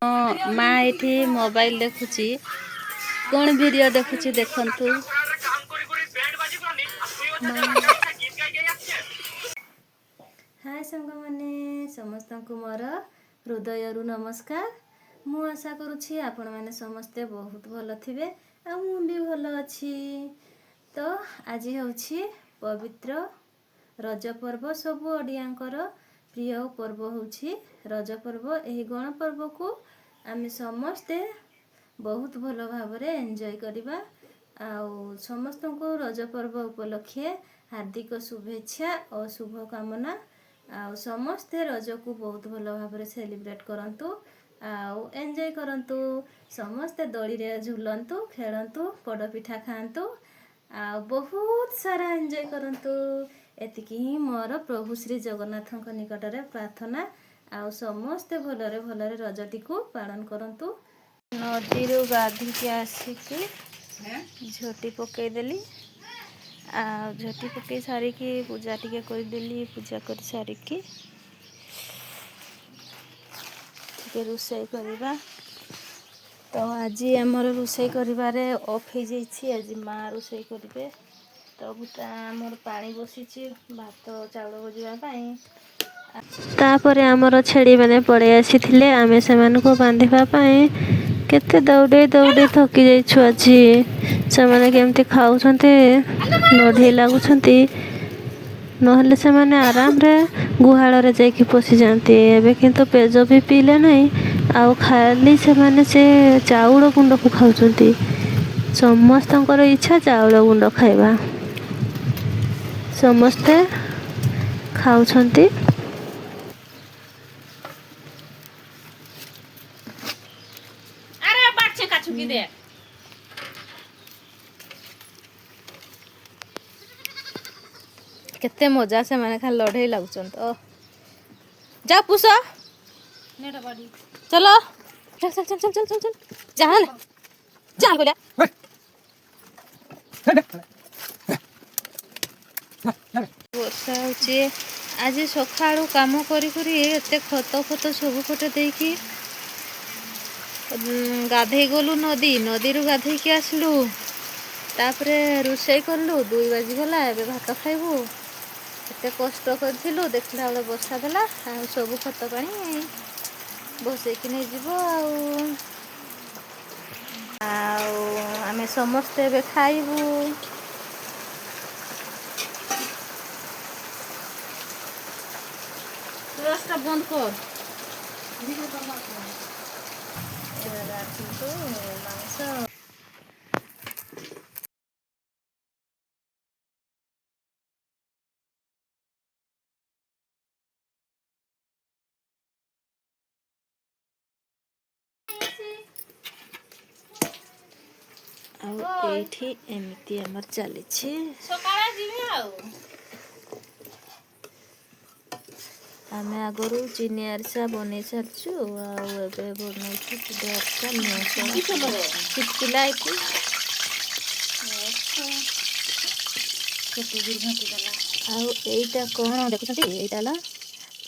माँ ये मोबाइल देखुची कौन वीडियो देखुची देखंतु। हाय संग माने समस्त को मोर हृदय नमस्कार। मु आशा करुछि आपण माने समस्ते बहुत भल थिबे आ मु भी भल अछि। तो आज होछि पवित्र रज पर्व। सबु ओडियांकर प्रिय पर्व होछि रज पर्व। एही गण पर्व को आमे समस्ते बहुत भल भाबरे एन्जॉय करिबा। आउ समस्त को रज पर्व उपलक्षे हार्दिक शुभेच्छा और शुभ कामना। आउ समस्ते रज को बहुत भल भाबरे सेलिब्रेट करंतु आउ एन्जॉय करंतु। समस्ते दड़ी रे झुलंतु खेलंतु पड़ पिठा खांतु आ बहुत सारा एन्जॉय करंतु। एतिकी ही मोर प्रभु श्री जगन्नाथ निकट रे प्रार्थना। आउ समस्ते भलरे भलरे रजटी को पालन करंतु। नदी रो गाधी के आसिकी झोटी पकई देली आ झोटी पकई सारिकी पूजा टिके कर देली। पूजा कर सारिकी टिके रोषेई करबा। तो आज आमर रोषेई करिबारे ऑफ हो जाइछि। आज माँ रोषेई करिवे। तो आमर पानी बसीछि भात चाउल भजिबा पई। तापरे आमर छेड़ी माने पड़े आसीथिले आमे सेमानको बांधिबा पई केते दौड़े दौड़े थकी जाइछु। आज सेमाने केमती खाउछन्ते नढी लागुछन्ती नहले सेमाने आराम रे गुहाल रे जाइकी पसी जानती। एबे किंतु पेज भी पीले नहीं आउ खाली सेमाने से चाउल गुंड को खाउछन्ती। समस्तଙ୍କର इच्छा चाउल गुंड खाइबा समस्ते खाउछन्ती। अरे बाछे काछु की दे केते मजा से माने खाली लढेई लागुछन्त। ओ जा पुस नेटा बाडी चलो चल चल चल चल चल चल चल जान जान गोल्या वर्षा होची। आज सकाळू काम करी करी एते खत खत सब पटे देकी गाधे गलु नदी नदी रु गाधे की आसलु। तापरे रोषेई करलु 2 बाजी गला। एबे भात खाइबू। एते कष्ट करथिलु देखला बेले वर्षा देला आ सब खत पानी बसे कि नहीं जीवो। आउ आमे समस्ते एबे खाइबू। रास्ता बंद कर एबे राखितो मांस आउ एठी एमिति हमर चलिछि। सकाळे जीवे आउ आमे आगरू चीनी आरसा बनै सारछु आउ एबे बनैछु सीधे आरसा नियो चिटकिला एठी केते दूर घंटी देला। आउ एइटा कोन देखुछन्ती एइटा ला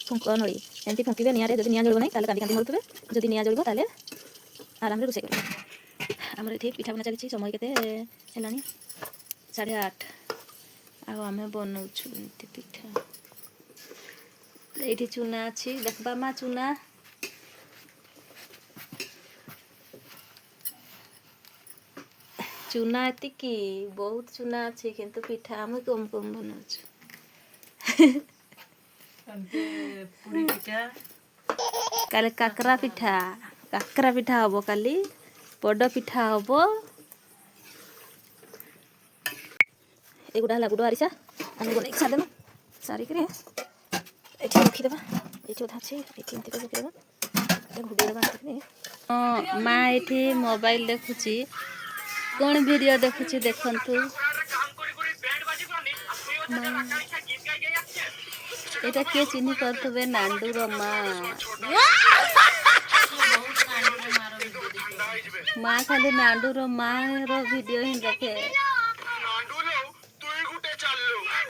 फुंक नळी एंती फुंकिबे निया रे। जदि निया जळबो नै ताले कांदी कांदी होतबे। जदि निया जळबो ताले आराम रे रोषेई करबे। हमर एठी पिठा बना चलिछि। समय केते हेलानी 8:30 आउ आमे बनौछु एंती पिठा। एठी चुना अछि देखबा मा चुना चुना एतिकी बहुत चुना अछि किंतु पिठा आमे कम कम बनौछु। पूरी पिठा काले काकरा पिठा हबो। काली बड़ पिठा हबो। एगुडा हला गुडो आरिसा आमे बनै सादेम सारी करे एठी रखि देबा। एठी उधा छी एठी एंती रखि देबा। ए घुडे देबा आते माँ एठी मोबाइल देखुची कौन वीडियो देखुची देखंतु। एटा के चिन्ही करथबे नांडू रो माँ। माँ खाली नांडू रो माँ रो वीडियो ही देखे।